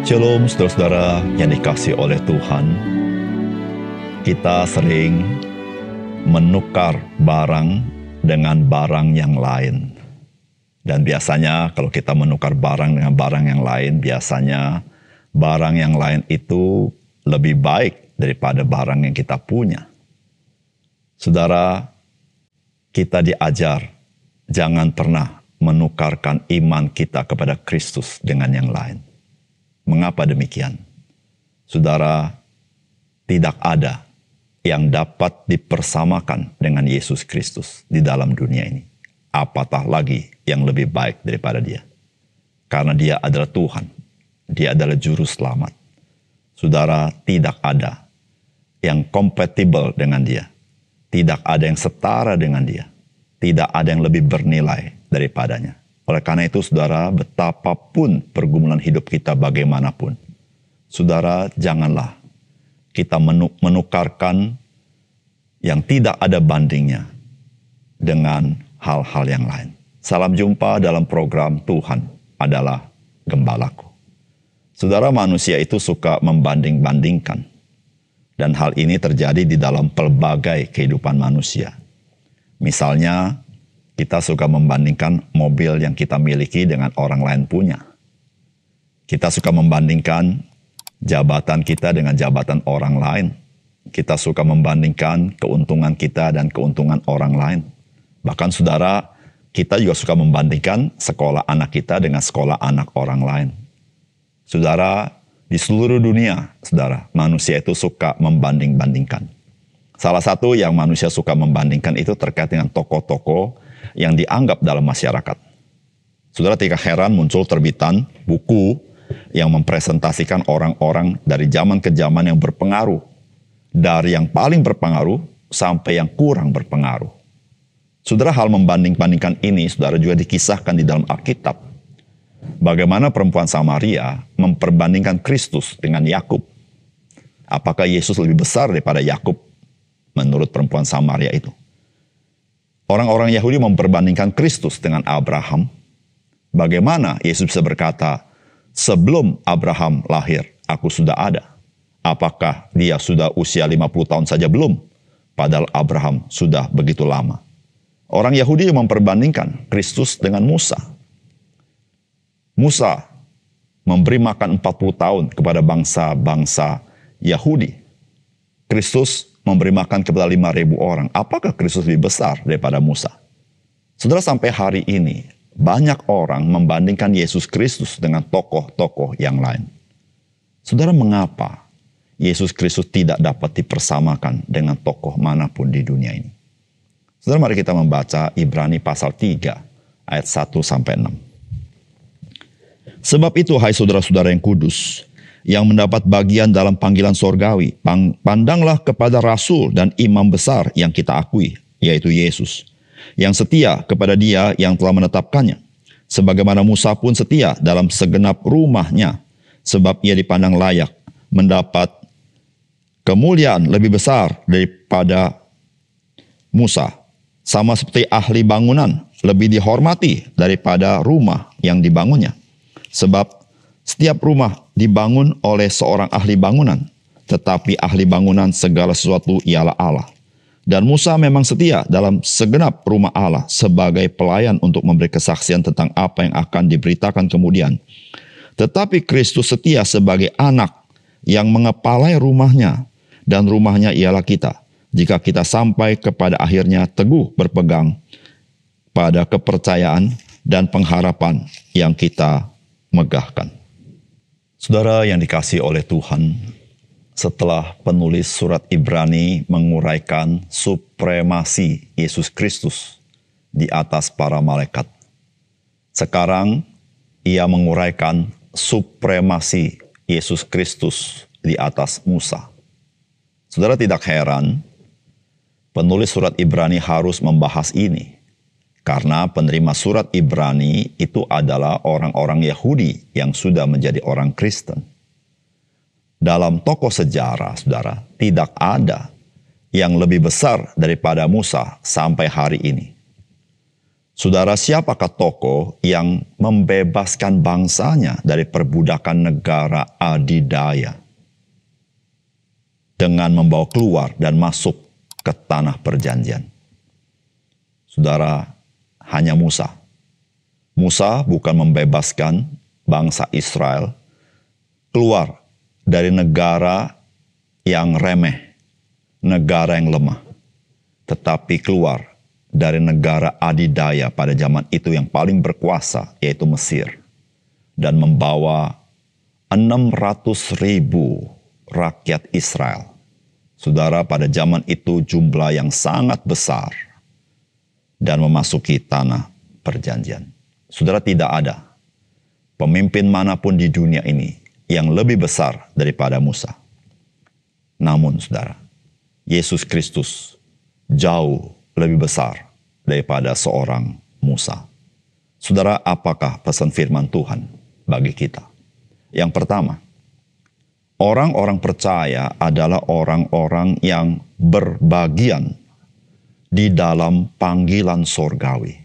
Shalom saudara-saudara yang dikasihi oleh Tuhan. Kita sering menukar barang dengan barang yang lain. Dan biasanya kalau kita menukar barang dengan barang yang lain, biasanya barang yang lain itu lebih baik daripada barang yang kita punya. Saudara, kita diajar jangan pernah menukarkan iman kita kepada Kristus dengan yang lain. Mengapa demikian? Saudara, tidak ada yang dapat dipersamakan dengan Yesus Kristus di dalam dunia ini. Apatah lagi yang lebih baik daripada Dia. Karena Dia adalah Tuhan. Dia adalah Juru Selamat. Saudara, tidak ada yang kompatibel dengan Dia. Tidak ada yang setara dengan Dia. Tidak ada yang lebih bernilai daripadanya. Oleh karena itu, saudara, betapapun pergumulan hidup kita bagaimanapun, saudara, janganlah kita menukarkan yang tidak ada bandingnya dengan hal-hal yang lain. Salam jumpa dalam program Tuhan adalah Gembalaku. Saudara, manusia itu suka membanding-bandingkan. Dan hal ini terjadi di dalam pelbagai kehidupan manusia. Misalnya, kita suka membandingkan mobil yang kita miliki dengan orang lain punya. Kita suka membandingkan jabatan kita dengan jabatan orang lain. Kita suka membandingkan keuntungan kita dan keuntungan orang lain. Bahkan saudara, kita juga suka membandingkan sekolah anak kita dengan sekolah anak orang lain. Saudara, di seluruh dunia, saudara, manusia itu suka membanding-bandingkan. Salah satu yang manusia suka membandingkan itu terkait dengan tokoh-tokoh yang dianggap dalam masyarakat. Saudara, tidak heran muncul terbitan buku yang mempresentasikan orang-orang dari zaman ke zaman yang berpengaruh. Dari yang paling berpengaruh sampai yang kurang berpengaruh. Saudara, hal membanding-bandingkan ini, saudara, juga dikisahkan di dalam Alkitab. Bagaimana perempuan Samaria memperbandingkan Kristus dengan Yakub. Apakah Yesus lebih besar daripada Yakub menurut perempuan Samaria itu? Orang-orang Yahudi memperbandingkan Kristus dengan Abraham. Bagaimana Yesus bisa berkata, sebelum Abraham lahir, aku sudah ada. Apakah dia sudah usia 50 tahun saja belum? Padahal Abraham sudah begitu lama. Orang Yahudi memperbandingkan Kristus dengan Musa. Musa memberi makan 40 tahun kepada bangsa-bangsa Yahudi. Kristus memberi makan kepada 5.000 orang. Apakah Kristus lebih besar daripada Musa? Saudara, sampai hari ini, banyak orang membandingkan Yesus Kristus dengan tokoh-tokoh yang lain. Saudara, mengapa Yesus Kristus tidak dapat dipersamakan dengan tokoh manapun di dunia ini? Saudara, mari kita membaca Ibrani pasal 3, ayat 1-6. Sebab itu, hai saudara-saudara yang kudus, yang mendapat bagian dalam panggilan sorgawi, pandanglah kepada rasul dan imam besar yang kita akui, yaitu Yesus, yang setia kepada Dia yang telah menetapkannya, sebagaimana Musa pun setia dalam segenap rumahnya, sebab ia dipandang layak mendapat kemuliaan lebih besar daripada Musa, sama seperti ahli bangunan lebih dihormati daripada rumah yang dibangunnya. Sebab setiap rumah dibangun oleh seorang ahli bangunan, tetapi ahli bangunan segala sesuatu ialah Allah. Dan Musa memang setia dalam segenap rumah Allah sebagai pelayan untuk memberi kesaksian tentang apa yang akan diberitakan kemudian. Tetapi Kristus setia sebagai anak yang mengepalai rumahnya, dan rumahnya ialah kita, jika kita sampai kepada akhirnya teguh berpegang pada kepercayaan dan pengharapan yang kita megahkan. Saudara yang dikasihi oleh Tuhan, setelah penulis surat Ibrani menguraikan supremasi Yesus Kristus di atas para malaikat, sekarang ia menguraikan supremasi Yesus Kristus di atas Musa. Saudara, tidak heran penulis surat Ibrani harus membahas ini. Karena penerima surat Ibrani itu adalah orang-orang Yahudi yang sudah menjadi orang Kristen. Dalam tokoh sejarah, saudara, tidak ada yang lebih besar daripada Musa sampai hari ini. Saudara, siapakah tokoh yang membebaskan bangsanya dari perbudakan negara adidaya dengan membawa keluar dan masuk ke tanah perjanjian? Saudara, hanya Musa. Musa bukan membebaskan bangsa Israel keluar dari negara yang remeh, negara yang lemah, tetapi keluar dari negara adidaya pada zaman itu yang paling berkuasa, yaitu Mesir, dan membawa 600.000 rakyat Israel. Saudara, pada zaman itu jumlah yang sangat besar, dan memasuki tanah perjanjian. Saudara, tidak ada pemimpin manapun di dunia ini yang lebih besar daripada Musa. Namun, saudara, Yesus Kristus jauh lebih besar daripada seorang Musa. Saudara, apakah pesan firman Tuhan bagi kita? Yang pertama, orang-orang percaya adalah orang-orang yang berbagian di dalam panggilan sorgawi.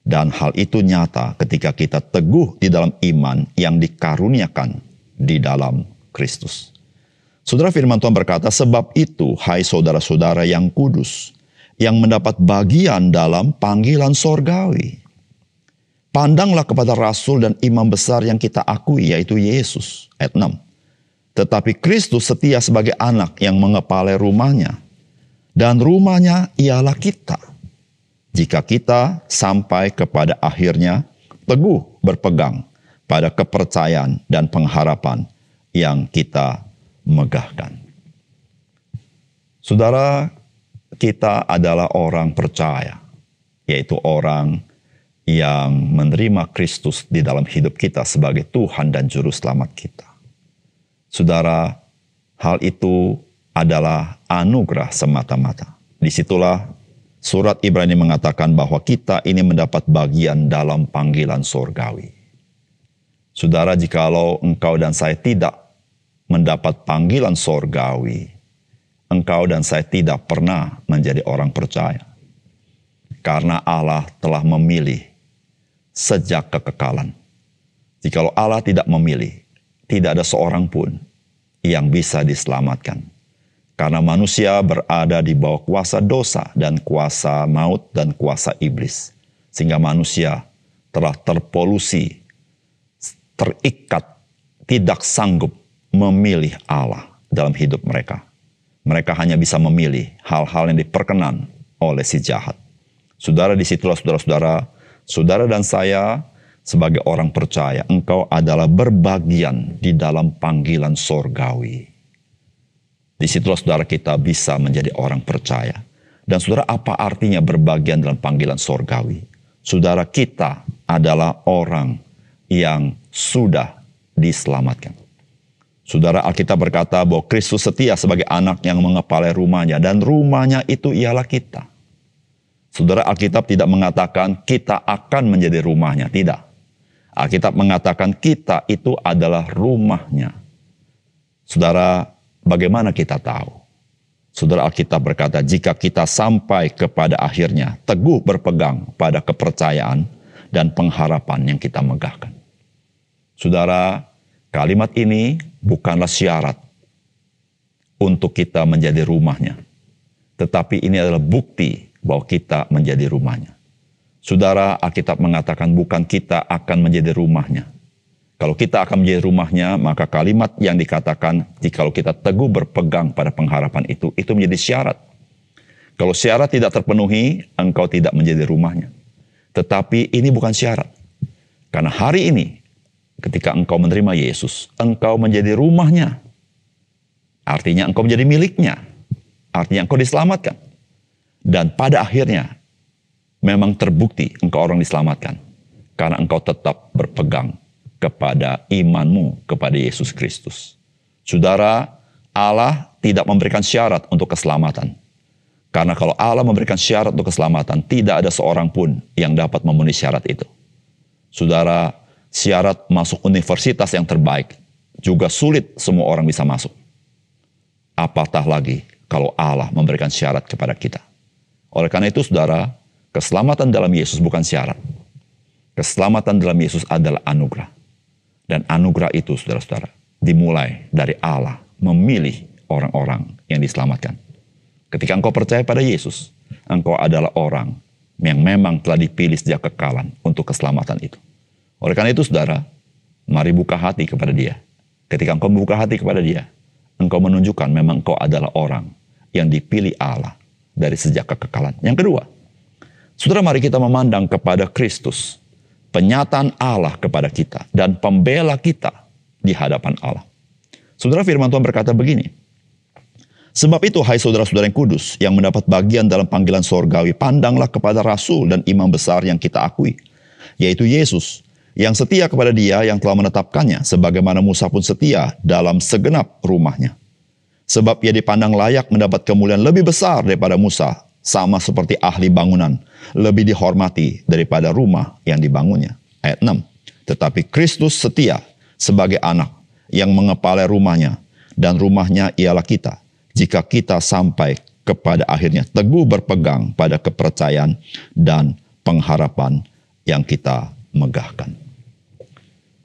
Dan hal itu nyata ketika kita teguh di dalam iman yang dikaruniakan di dalam Kristus. Saudara, firman Tuhan berkata, sebab itu, hai saudara-saudara yang kudus, yang mendapat bagian dalam panggilan sorgawi, pandanglah kepada rasul dan imam besar yang kita akui, yaitu Yesus. Ayat 6. Tetapi Kristus setia sebagai anak yang mengepalai rumahnya, dan rumahnya ialah kita. Jika kita sampai kepada akhirnya teguh berpegang pada kepercayaan dan pengharapan yang kita megahkan. Saudara, kita adalah orang percaya, yaitu orang yang menerima Kristus di dalam hidup kita sebagai Tuhan dan Juru Selamat kita. Saudara, hal itu adalah anugerah semata-mata. Disitulah surat Ibrani mengatakan bahwa kita ini mendapat bagian dalam panggilan sorgawi. Saudara, jikalau engkau dan saya tidak mendapat panggilan sorgawi, engkau dan saya tidak pernah menjadi orang percaya. Karena Allah telah memilih sejak kekekalan. Jikalau Allah tidak memilih, tidak ada seorang pun yang bisa diselamatkan. Karena manusia berada di bawah kuasa dosa dan kuasa maut dan kuasa iblis. Sehingga manusia telah terpolusi, terikat, tidak sanggup memilih Allah dalam hidup mereka. Mereka hanya bisa memilih hal-hal yang diperkenan oleh si jahat. Saudara, disitulah saudara dan saya sebagai orang percaya, engkau adalah berbagian di dalam panggilan sorgawi. Disitulah saudara kita bisa menjadi orang percaya. Dan saudara, apa artinya berbagian dalam panggilan sorgawi? Saudara, kita adalah orang yang sudah diselamatkan. Saudara, Alkitab berkata bahwa Kristus setia sebagai anak yang mengepalai rumahnya, dan rumahnya itu ialah kita. Saudara, Alkitab tidak mengatakan kita akan menjadi rumahnya, tidak. Alkitab mengatakan kita itu adalah rumahnya. Saudara, bagaimana kita tahu? Saudara, Alkitab berkata, jika kita sampai kepada akhirnya, teguh berpegang pada kepercayaan dan pengharapan yang kita megahkan. Saudara, kalimat ini bukanlah syarat untuk kita menjadi rumahnya. Tetapi ini adalah bukti bahwa kita menjadi rumahnya. Saudara, Alkitab mengatakan bukan kita akan menjadi rumahnya. Kalau kita akan menjadi rumahnya, maka kalimat yang dikatakan, jikalau kita teguh berpegang pada pengharapan itu menjadi syarat. Kalau syarat tidak terpenuhi, engkau tidak menjadi rumahnya. Tetapi ini bukan syarat. Karena hari ini, ketika engkau menerima Yesus, engkau menjadi rumahnya. Artinya engkau menjadi miliknya. Artinya engkau diselamatkan. Dan pada akhirnya, memang terbukti engkau orang diselamatkan. Karena engkau tetap berpegang kepada imanmu kepada Yesus Kristus. Saudara, Allah tidak memberikan syarat untuk keselamatan. Karena kalau Allah memberikan syarat untuk keselamatan, tidak ada seorang pun yang dapat memenuhi syarat itu. Saudara, syarat masuk universitas yang terbaik juga sulit semua orang bisa masuk. Apatah lagi kalau Allah memberikan syarat kepada kita. Oleh karena itu, saudara, Keselamatan dalam Yesus bukan syarat. Keselamatan dalam Yesus adalah anugerah. Dan anugerah itu, saudara-saudara, dimulai dari Allah memilih orang-orang yang diselamatkan. Ketika engkau percaya pada Yesus, engkau adalah orang yang memang telah dipilih sejak kekalan untuk keselamatan itu. Oleh karena itu, saudara, mari buka hati kepada Dia. Ketika engkau membuka hati kepada Dia, engkau menunjukkan memang engkau adalah orang yang dipilih Allah dari sejak kekekalan. Yang kedua, saudara, mari kita memandang kepada Kristus, penyataan Allah kepada kita dan pembela kita di hadapan Allah. Saudara, firman Tuhan berkata begini, sebab itu, hai saudara-saudara yang kudus, yang mendapat bagian dalam panggilan sorgawi, pandanglah kepada rasul dan imam besar yang kita akui, yaitu Yesus, yang setia kepada Dia yang telah menetapkannya, sebagaimana Musa pun setia dalam segenap rumahnya. Sebab Ia dipandang layak mendapat kemuliaan lebih besar daripada Musa, sama seperti ahli bangunan, lebih dihormati daripada rumah yang dibangunnya. Ayat 6. Tetapi Kristus setia sebagai anak yang mengepalai rumahnya, dan rumahnya ialah kita, jika kita sampai kepada akhirnya teguh berpegang pada kepercayaan dan pengharapan yang kita megahkan.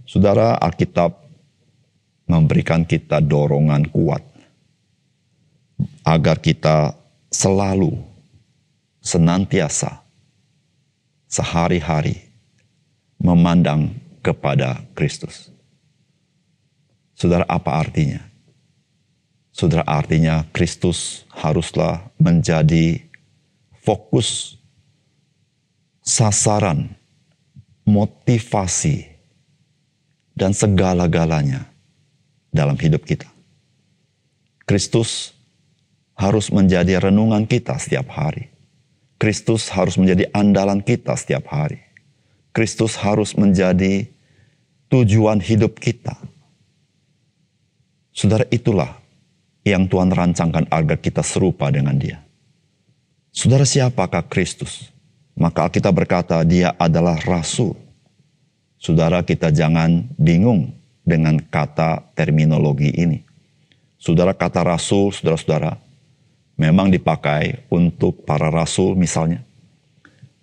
Saudara, Alkitab memberikan kita dorongan kuat agar kita selalu, senantiasa, sehari-hari memandang kepada Kristus. Saudara, apa artinya? Saudara, artinya Kristus haruslah menjadi fokus, sasaran, motivasi, dan segala-galanya dalam hidup kita. Kristus harus menjadi renungan kita setiap hari. Kristus harus menjadi andalan kita setiap hari. Kristus harus menjadi tujuan hidup kita. Saudara, itulah yang Tuhan rancangkan agar kita serupa dengan Dia. Saudara, siapakah Kristus? Maka Alkitab berkata Dia adalah rasul. Saudara, kita jangan bingung dengan kata terminologi ini. Saudara, kata rasul, saudara-saudara, memang dipakai untuk para rasul misalnya.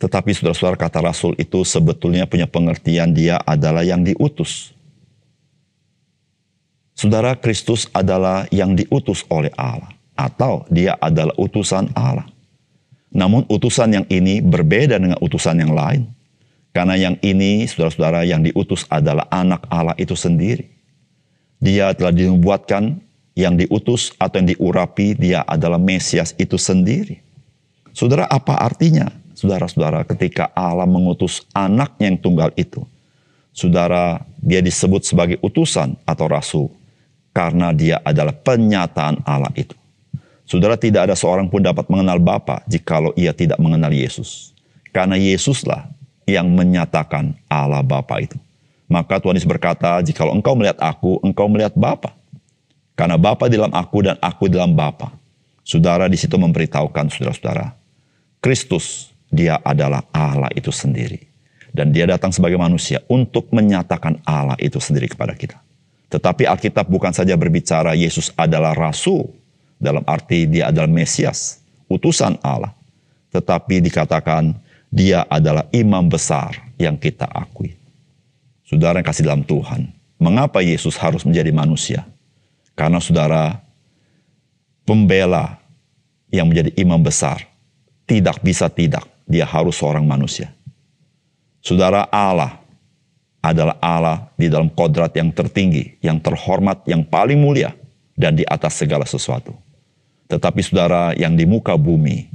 Tetapi saudara-saudara, kata rasul itu sebetulnya punya pengertian dia adalah yang diutus. Saudara, Kristus adalah yang diutus oleh Allah, atau Dia adalah utusan Allah. Namun utusan yang ini berbeda dengan utusan yang lain. Karena yang ini, saudara-saudara, yang diutus adalah anak Allah itu sendiri. Dia telah dinubuatkan, yang diutus atau yang diurapi, Dia adalah Mesias itu sendiri. Saudara, apa artinya? Saudara-saudara, ketika Allah mengutus anaknya yang tunggal itu, saudara, Dia disebut sebagai utusan atau rasul, karena Dia adalah penyataan Allah itu. Saudara, tidak ada seorang pun dapat mengenal Bapa jikalau ia tidak mengenal Yesus. Karena Yesuslah yang menyatakan Allah Bapa itu. Maka Tuhan Yesus berkata, jikalau engkau melihat aku, engkau melihat Bapa. Karena Bapa di dalam aku dan aku di dalam Bapa. Saudara, di situ memberitahukan saudara-saudara, Kristus, Dia adalah Allah itu sendiri. Dan Dia datang sebagai manusia untuk menyatakan Allah itu sendiri kepada kita. Tetapi Alkitab bukan saja berbicara Yesus adalah rasul, dalam arti Dia adalah Mesias, utusan Allah. Tetapi dikatakan Dia adalah imam besar yang kita akui. Saudara yang kasih dalam Tuhan, mengapa Yesus harus menjadi manusia? Karena saudara, pembela yang menjadi imam besar, tidak bisa tidak, Dia harus seorang manusia. Saudara, Allah adalah Allah di dalam kodrat yang tertinggi, yang terhormat, yang paling mulia, dan di atas segala sesuatu. Tetapi saudara, yang di muka bumi,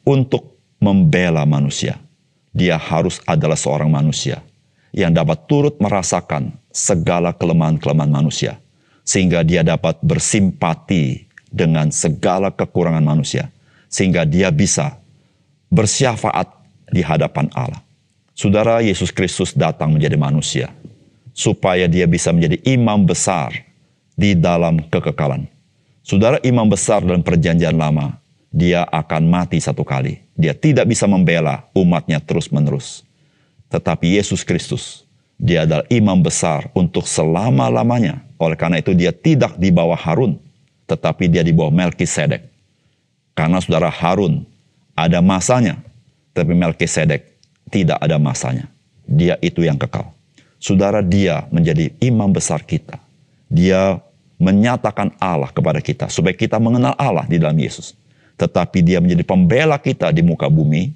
untuk membela manusia, Dia harus adalah seorang manusia yang dapat turut merasakan segala kelemahan-kelemahan manusia, sehingga Dia dapat bersimpati dengan segala kekurangan manusia, sehingga Dia bisa bersyafaat di hadapan Allah. Saudara, Yesus Kristus datang menjadi manusia, supaya Dia bisa menjadi imam besar di dalam kekekalan. Saudara, imam besar dalam perjanjian lama, Dia akan mati satu kali. Dia tidak bisa membela umatnya terus-menerus. Tetapi Yesus Kristus, Dia adalah imam besar untuk selama-lamanya. Oleh karena itu Dia tidak di bawah Harun, tetapi Dia di bawah Melkisedek. Karena saudara, Harun ada masanya, Tapi Melkisedek tidak ada masanya. Dia itu yang kekal. Saudara, dia menjadi imam besar kita. Dia menyatakan Allah kepada kita supaya kita mengenal Allah di dalam Yesus. Tetapi dia menjadi pembela kita di muka bumi,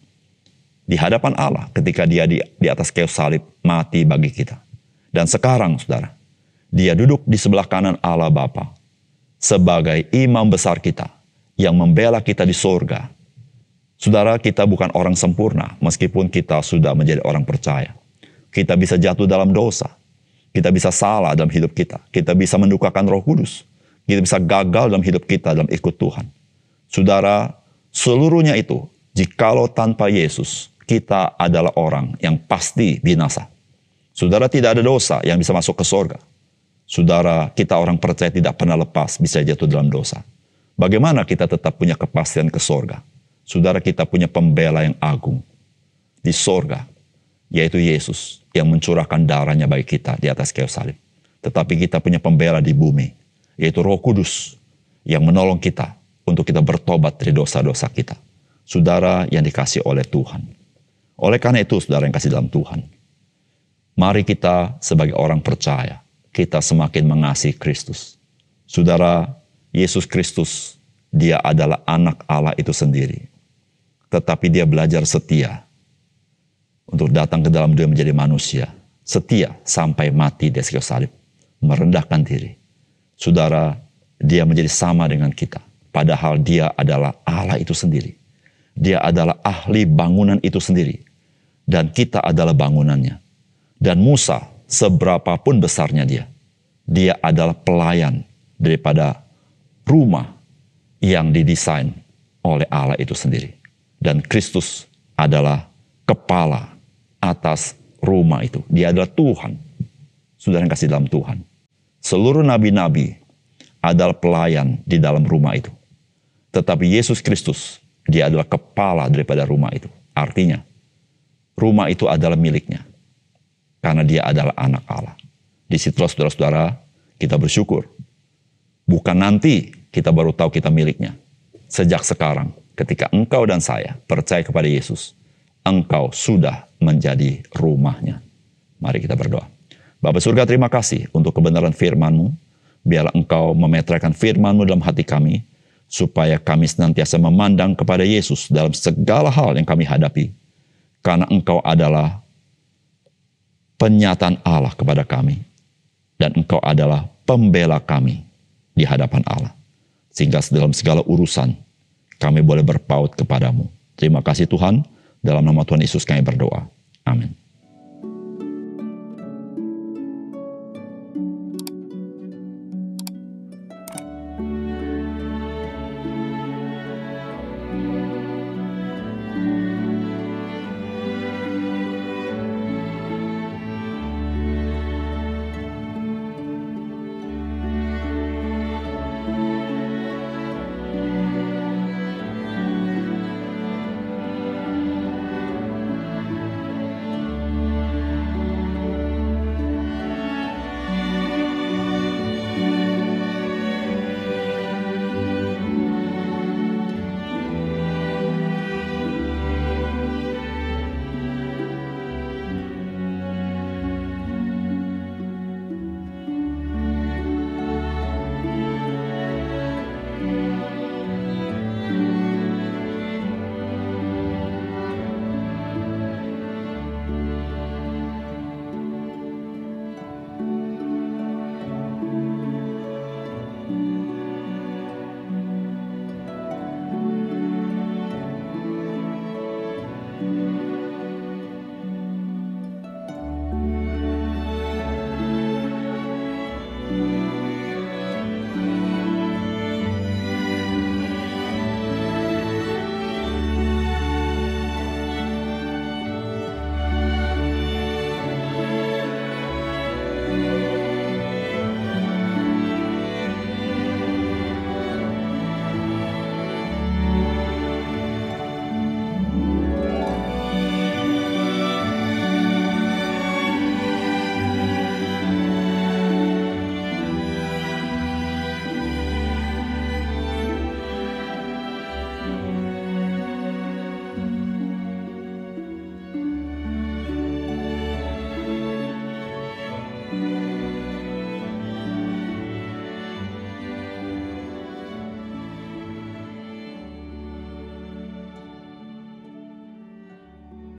di hadapan Allah ketika dia di atas kayu salib mati bagi kita. Dan sekarang, saudara, dia duduk di sebelah kanan Allah Bapa sebagai imam besar kita yang membela kita di sorga. Saudara, kita bukan orang sempurna meskipun kita sudah menjadi orang percaya. Kita bisa jatuh dalam dosa. Kita bisa salah dalam hidup kita. Kita bisa mendukakan Roh Kudus. Kita bisa gagal dalam hidup kita dalam ikut Tuhan. Saudara, seluruhnya itu, jikalau tanpa Yesus, kita adalah orang yang pasti binasa. Saudara, tidak ada dosa yang bisa masuk ke sorga. Saudara, kita orang percaya tidak pernah lepas bisa jatuh dalam dosa. Bagaimana kita tetap punya kepastian ke sorga? Saudara, kita punya pembela yang agung di sorga, yaitu Yesus yang mencurahkan darahnya bagi kita di atas kayu salib. Tetapi kita punya pembela di bumi, yaitu Roh Kudus yang menolong kita untuk kita bertobat dari dosa-dosa kita. Saudara yang dikasih oleh Tuhan. Oleh karena itu, saudara yang kasih dalam Tuhan, mari kita sebagai orang percaya, kita semakin mengasihi Kristus. Saudara, Yesus Kristus, dia adalah anak Allah itu sendiri. Tetapi dia belajar setia untuk datang ke dalam dunia menjadi manusia. Setia sampai mati di atas kayu salib. Merendahkan diri. Saudara, dia menjadi sama dengan kita. Padahal dia adalah Allah itu sendiri. Dia adalah ahli bangunan itu sendiri. Dan kita adalah bangunannya. Dan Musa, seberapapun besarnya dia adalah pelayan daripada rumah yang didesain oleh Allah itu sendiri. Dan Kristus adalah kepala atas rumah itu. Dia adalah Tuhan. Saudara yang kasih dalam Tuhan. Seluruh nabi-nabi adalah pelayan di dalam rumah itu. Tetapi Yesus Kristus, dia adalah kepala daripada rumah itu. Artinya, rumah itu adalah miliknya. Karena dia adalah anak Allah. Di situlah saudara-saudara, kita bersyukur. Bukan nanti kita baru tahu kita miliknya. Sejak sekarang, ketika engkau dan saya percaya kepada Yesus, engkau sudah menjadi rumahnya. Mari kita berdoa. Bapa surga, terima kasih untuk kebenaran firman-Mu. Biarlah engkau memeteraikan firman-Mu dalam hati kami, supaya kami senantiasa memandang kepada Yesus dalam segala hal yang kami hadapi. Karena engkau adalah penyataan Allah kepada kami. Dan engkau adalah pembela kami di hadapan Allah. Sehingga dalam segala urusan, kami boleh berpaut kepadamu. Terima kasih Tuhan, dalam nama Tuhan Yesus kami berdoa. Amin.